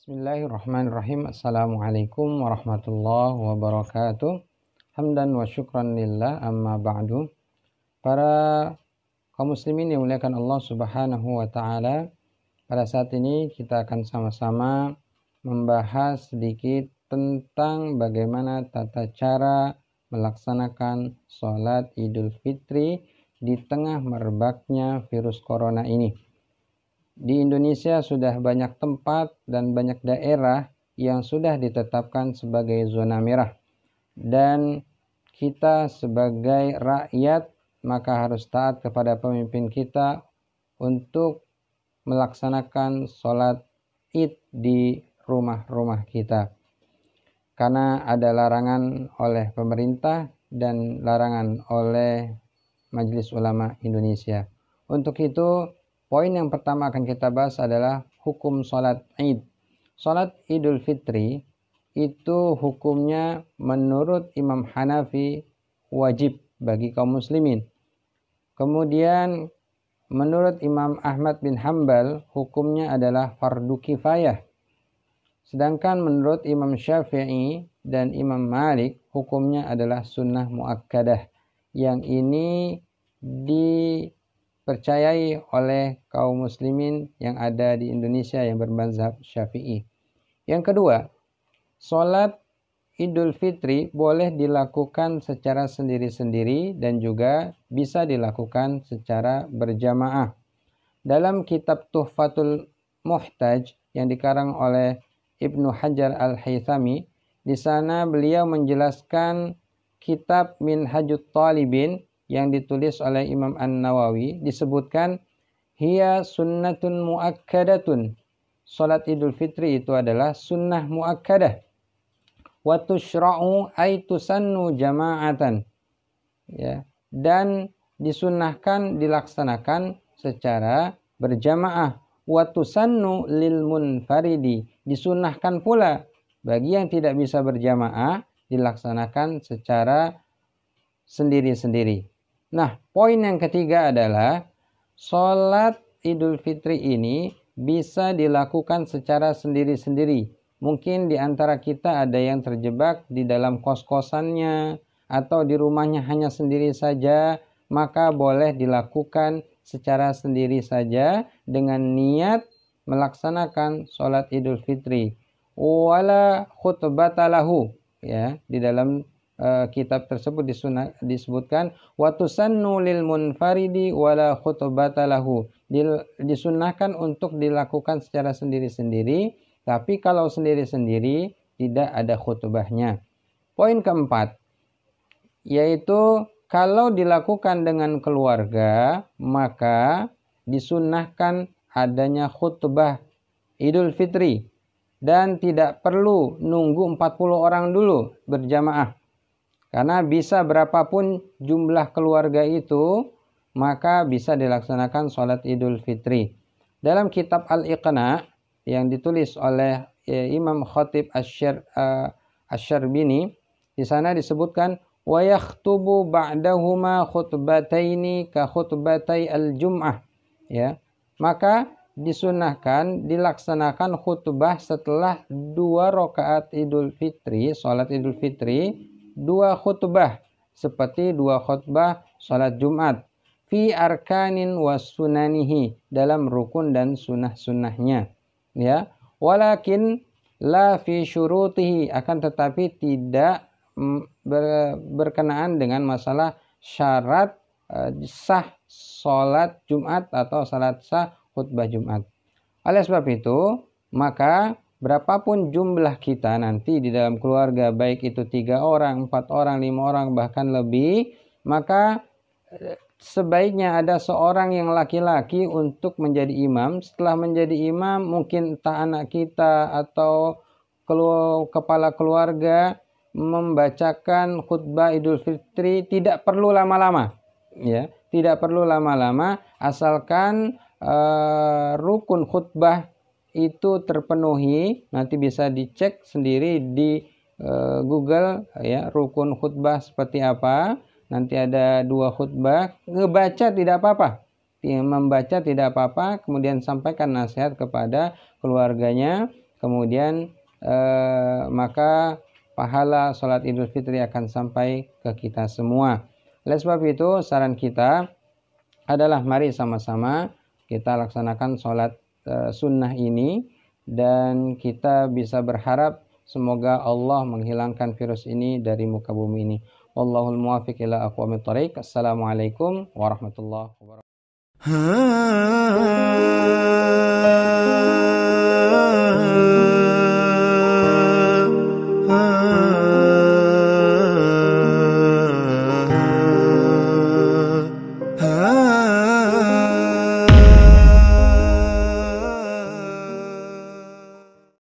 Bismillahirrahmanirrahim. Assalamualaikum warahmatullahi wabarakatuh. Hamdan wa syukran lillah, amma ba'du. Para kaum muslimin yang dimuliakan Allah Subhanahu wa taala, pada saat ini kita akan sama-sama membahas sedikit tentang bagaimana tata cara melaksanakan sholat Idul Fitri di tengah merebaknya virus corona ini. Di Indonesia sudah banyak tempat dan banyak daerah yang sudah ditetapkan sebagai zona merah. Dan kita sebagai rakyat maka harus taat kepada pemimpin kita untuk melaksanakan sholat Id di rumah-rumah kita. Karena ada larangan oleh pemerintah dan larangan oleh Majelis Ulama Indonesia. Untuk itu, poin yang pertama akan kita bahas adalah hukum sholat Id. Sholat Idul Fitri itu hukumnya menurut Imam Hanafi wajib bagi kaum muslimin. Kemudian menurut Imam Ahmad bin Hanbal hukumnya adalah fardu kifayah. Sedangkan menurut Imam Syafi'i dan Imam Malik hukumnya adalah sunnah muakkadah. Yang ini dipercayai oleh kaum muslimin yang ada di Indonesia yang bermazhab Syafi'i. Yang kedua, sholat Idul Fitri boleh dilakukan secara sendiri-sendiri dan juga bisa dilakukan secara berjamaah. Dalam kitab Tuhfatul Muhtaj yang dikarang oleh Ibnu Hajar Al-Haythami, di sana beliau menjelaskan kitab Minhajut Talibin yang ditulis oleh Imam An-Nawawi, disebutkan hiya sunnatun muakkadatun. Salat Idul Fitri itu adalah sunnah muakkadah. Wa tushra'u ay tusannu jama'atan. Ya, dan disunnahkan dilaksanakan secara berjamaah. Wa tusannu lil munfaridi. Disunnahkan pula bagi yang tidak bisa berjamaah dilaksanakan secara sendiri-sendiri. Nah, poin yang ketiga adalah sholat Idul Fitri ini bisa dilakukan secara sendiri-sendiri. Mungkin di antara kita ada yang terjebak di dalam kos-kosannya atau di rumahnya hanya sendiri saja, maka boleh dilakukan secara sendiri saja dengan niat melaksanakan sholat Idul Fitri. Wala khutbatalahu, ya, di dalam kitab tersebut disebutkan watusannu lil munfaridi wala khutbatalahu, disunnahkan untuk dilakukan secara sendiri-sendiri, tapi kalau sendiri-sendiri tidak ada khutbahnya. Poin keempat, yaitu kalau dilakukan dengan keluarga maka disunnahkan adanya khutbah Idul Fitri dan tidak perlu nunggu 40 orang dulu berjamaah. Karena bisa berapapun jumlah keluarga itu, maka bisa dilaksanakan sholat Idul Fitri. Dalam kitab Al-Iqna yang ditulis oleh Imam Khatib Asy-Syarbini, di sana disebutkan wa yakhtubu ba'dahuma khutbataini ka khutbatai al-jum'ah. Ya. Maka disunahkan dilaksanakan khutbah setelah 2 rakaat Idul Fitri, sholat Idul Fitri, 2 khutbah seperti 2 khutbah sholat Jumat fi arkanin was sunanihi, dalam rukun dan sunnah-sunnahnya, ya. Walakin la fi syurutihi, akan tetapi tidak berkenaan dengan masalah syarat sah sholat Jumat atau syarat sah khutbah Jumat. Oleh sebab itu, maka berapapun jumlah kita nanti di dalam keluarga, baik itu 3 orang, 4 orang, 5 orang, bahkan lebih, maka sebaiknya ada seorang yang laki-laki untuk menjadi imam. Setelah menjadi imam, mungkin entah anak kita atau kepala keluarga membacakan khutbah Idul Fitri, tidak perlu lama-lama, ya, tidak perlu lama-lama, asalkan rukun khutbah itu terpenuhi. Nanti bisa dicek sendiri di Google, ya, rukun khutbah seperti apa. Nanti ada 2 khutbah, ngebaca tidak apa-apa, membaca tidak apa-apa, kemudian sampaikan nasihat kepada keluarganya kemudian maka pahala sholat Idul Fitri akan sampai ke kita semua. Oleh sebab itu saran kita adalah mari sama-sama kita laksanakan sholat sunnah ini, dan kita bisa berharap semoga Allah menghilangkan virus ini dari muka bumi ini. Wallahul muwaffiq ila aqwamit thoriq. Assalamualaikum warahmatullahi wabarakatuh.